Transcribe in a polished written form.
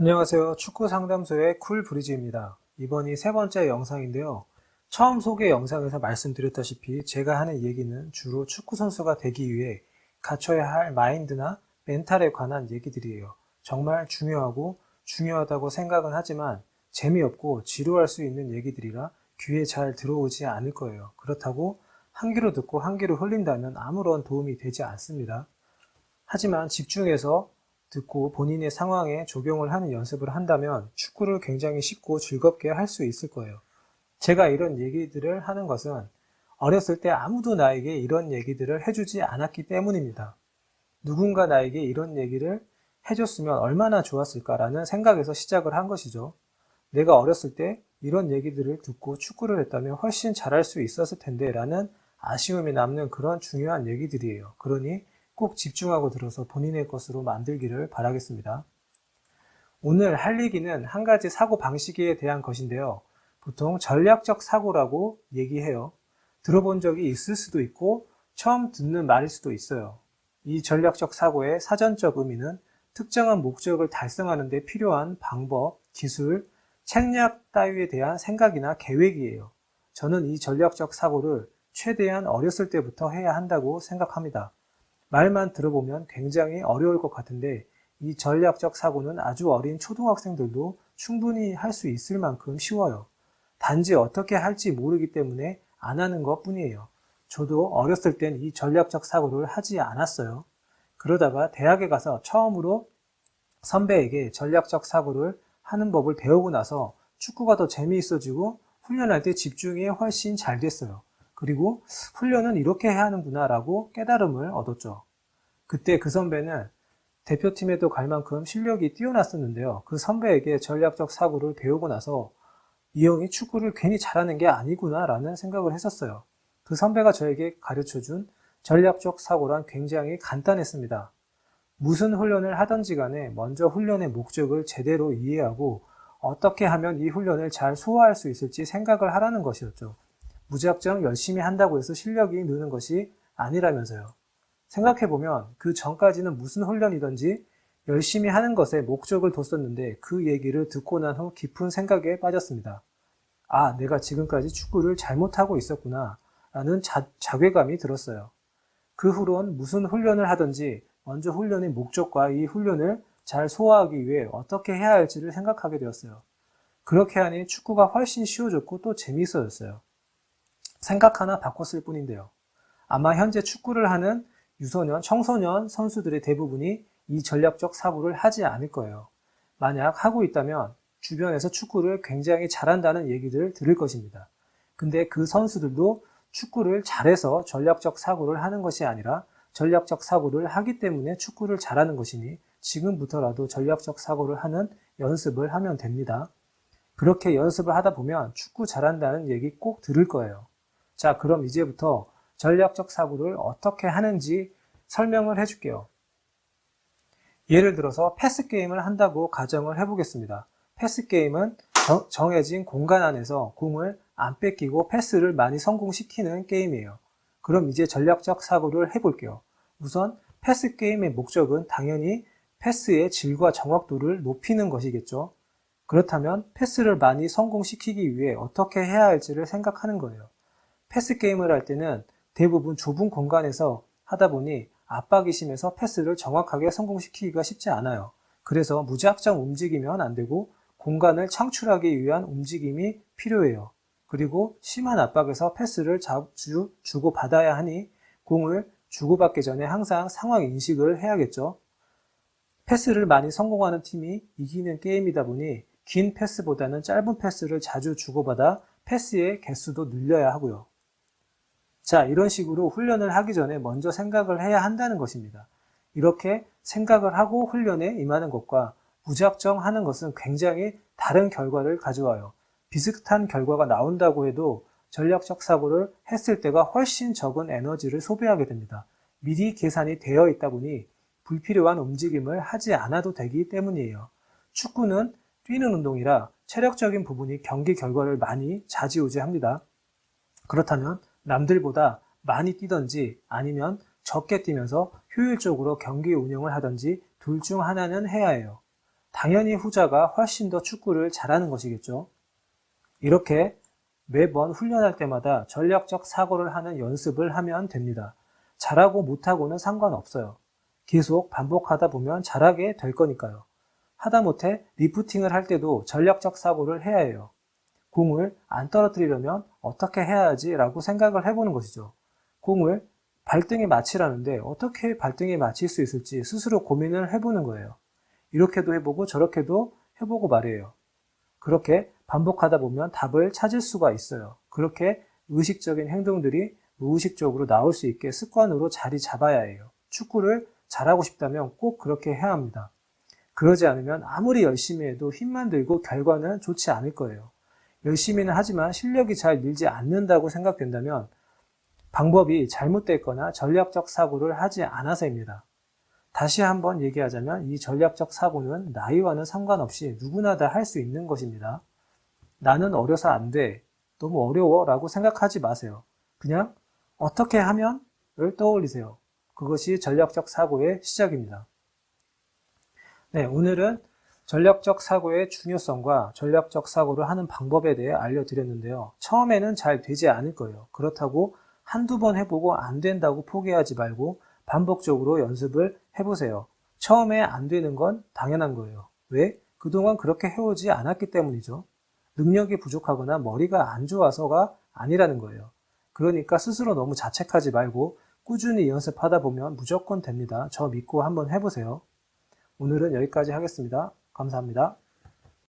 안녕하세요. 축구 상담소의 쿨브리즈입니다. 이번이 세 번째 영상인데요. 처음 소개 영상에서 말씀드렸다시피 제가 하는 얘기는 주로 축구 선수가 되기 위해 갖춰야 할 마인드나 멘탈에 관한 얘기들이에요. 정말 중요하다고 생각은 하지만 재미없고 지루할 수 있는 얘기들이라 귀에 잘 들어오지 않을 거예요. 그렇다고 한 귀로 듣고 한 귀로 흘린다면 아무런 도움이 되지 않습니다. 하지만 집중해서 듣고 본인의 상황에 적용을 하는 연습을 한다면 축구를 굉장히 쉽고 즐겁게 할 수 있을 거예요. 제가 이런 얘기들을 하는 것은 어렸을 때 아무도 나에게 이런 얘기들을 해주지 않았기 때문입니다. 누군가 나에게 이런 얘기를 해줬으면 얼마나 좋았을까라는 생각에서 시작을 한 것이죠. 내가 어렸을 때 이런 얘기들을 듣고 축구를 했다면 훨씬 잘할 수 있었을 텐데 라는 아쉬움이 남는 그런 중요한 얘기들이에요. 그러니 꼭 집중하고 들어서 본인의 것으로 만들기를 바라겠습니다. 오늘 할 얘기는 한 가지 사고 방식에 대한 것인데요. 보통 전략적 사고라고 얘기해요. 들어본 적이 있을 수도 있고 처음 듣는 말일 수도 있어요. 이 전략적 사고의 사전적 의미는 특정한 목적을 달성하는 데 필요한 방법, 기술, 책략 따위에 대한 생각이나 계획이에요. 저는 이 전략적 사고를 최대한 어렸을 때부터 해야 한다고 생각합니다. 말만 들어보면 굉장히 어려울 것 같은데 이 전략적 사고는 아주 어린 초등학생들도 충분히 할 수 있을 만큼 쉬워요. 단지 어떻게 할지 모르기 때문에 안 하는 것 뿐이에요. 저도 어렸을 땐 이 전략적 사고를 하지 않았어요. 그러다가 대학에 가서 처음으로 선배에게 전략적 사고를 하는 법을 배우고 나서 축구가 더 재미있어지고 훈련할 때 집중이 훨씬 잘 됐어요. 그리고 훈련은 이렇게 해야 하는구나 라고 깨달음을 얻었죠. 그때 그 선배는 대표팀에도 갈 만큼 실력이 뛰어났었는데요. 그 선배에게 전략적 사고를 배우고 나서 이 형이 축구를 괜히 잘하는 게 아니구나 라는 생각을 했었어요. 그 선배가 저에게 가르쳐준 전략적 사고란 굉장히 간단했습니다. 무슨 훈련을 하든지 간에 먼저 훈련의 목적을 제대로 이해하고 어떻게 하면 이 훈련을 잘 소화할 수 있을지 생각을 하라는 것이었죠. 무작정 열심히 한다고 해서 실력이 느는 것이 아니라면서요. 생각해보면 그 전까지는 무슨 훈련이든지 열심히 하는 것에 목적을 뒀었는데 그 얘기를 듣고 난 후 깊은 생각에 빠졌습니다. 아, 내가 지금까지 축구를 잘못하고 있었구나 라는 자괴감이 들었어요. 그 후론 무슨 훈련을 하든지 먼저 훈련의 목적과 이 훈련을 잘 소화하기 위해 어떻게 해야 할지를 생각하게 되었어요. 그렇게 하니 축구가 훨씬 쉬워졌고 또 재미있어졌어요. 생각 하나 바꿨을 뿐인데요. 아마 현재 축구를 하는 유소년, 청소년 선수들의 대부분이 이 전략적 사고를 하지 않을 거예요. 만약 하고 있다면 주변에서 축구를 굉장히 잘한다는 얘기를 들을 것입니다. 근데 그 선수들도 축구를 잘해서 전략적 사고를 하는 것이 아니라 전략적 사고를 하기 때문에 축구를 잘하는 것이니 지금부터라도 전략적 사고를 하는 연습을 하면 됩니다. 그렇게 연습을 하다 보면 축구 잘한다는 얘기 꼭 들을 거예요. 자, 그럼 이제부터 전략적 사고를 어떻게 하는지 설명을 해줄게요. 예를 들어서 패스 게임을 한다고 가정을 해보겠습니다. 패스 게임은 정해진 공간 안에서 공을 안 뺏기고 패스를 많이 성공시키는 게임이에요. 그럼 이제 전략적 사고를 해볼게요. 우선 패스 게임의 목적은 당연히 패스의 질과 정확도를 높이는 것이겠죠. 그렇다면 패스를 많이 성공시키기 위해 어떻게 해야 할지를 생각하는 거예요. 패스 게임을 할 때는 대부분 좁은 공간에서 하다 보니 압박이 심해서 패스를 정확하게 성공시키기가 쉽지 않아요. 그래서 무작정 움직이면 안 되고 공간을 창출하기 위한 움직임이 필요해요. 그리고 심한 압박에서 패스를 자주 주고받아야 하니 공을 주고받기 전에 항상 상황 인식을 해야겠죠. 패스를 많이 성공하는 팀이 이기는 게임이다 보니 긴 패스보다는 짧은 패스를 자주 주고받아 패스의 개수도 늘려야 하고요. 자, 이런 식으로 훈련을 하기 전에 먼저 생각을 해야 한다는 것입니다. 이렇게 생각을 하고 훈련에 임하는 것과 무작정 하는 것은 굉장히 다른 결과를 가져와요. 비슷한 결과가 나온다고 해도 전략적 사고를 했을 때가 훨씬 적은 에너지를 소비하게 됩니다. 미리 계산이 되어 있다 보니 불필요한 움직임을 하지 않아도 되기 때문이에요. 축구는 뛰는 운동이라 체력적인 부분이 경기 결과를 많이 좌지우지합니다. 그렇다면 남들보다 많이 뛰든지 아니면 적게 뛰면서 효율적으로 경기 운영을 하든지 둘 중 하나는 해야 해요. 당연히 후자가 훨씬 더 축구를 잘하는 것이겠죠. 이렇게 매번 훈련할 때마다 전략적 사고를 하는 연습을 하면 됩니다. 잘하고 못하고는 상관없어요. 계속 반복하다 보면 잘하게 될 거니까요. 하다못해 리프팅을 할 때도 전략적 사고를 해야 해요. 공을 안 떨어뜨리려면 어떻게 해야 하지? 라고 생각을 해보는 것이죠. 공을 발등에 맞히라는데 어떻게 발등에 맞힐 수 있을지 스스로 고민을 해보는 거예요. 이렇게도 해보고 저렇게도 해보고 말이에요. 그렇게 반복하다 보면 답을 찾을 수가 있어요. 그렇게 의식적인 행동들이 무의식적으로 나올 수 있게 습관으로 자리 잡아야 해요. 축구를 잘하고 싶다면 꼭 그렇게 해야 합니다. 그러지 않으면 아무리 열심히 해도 힘만 들고 결과는 좋지 않을 거예요. 열심히는 하지만 실력이 잘 늘지 않는다고 생각된다면 방법이 잘못됐거나 전략적 사고를 하지 않아서입니다. 다시 한번 얘기하자면 이 전략적 사고는 나이와는 상관없이 누구나 다 할 수 있는 것입니다. 나는 어려서 안 돼, 너무 어려워 라고 생각하지 마세요. 그냥 어떻게 하면 을 떠올리세요. 그것이 전략적 사고의 시작입니다. 네, 오늘은 전략적 사고의 중요성과 전략적 사고를 하는 방법에 대해 알려드렸는데요. 처음에는 잘 되지 않을 거예요. 그렇다고 한두 번 해보고 안 된다고 포기하지 말고 반복적으로 연습을 해보세요. 처음에 안 되는 건 당연한 거예요. 왜? 그동안 그렇게 해오지 않았기 때문이죠. 능력이 부족하거나 머리가 안 좋아서가 아니라는 거예요. 그러니까 스스로 너무 자책하지 말고 꾸준히 연습하다 보면 무조건 됩니다. 저 믿고 한번 해보세요. 오늘은 여기까지 하겠습니다. 감사합니다.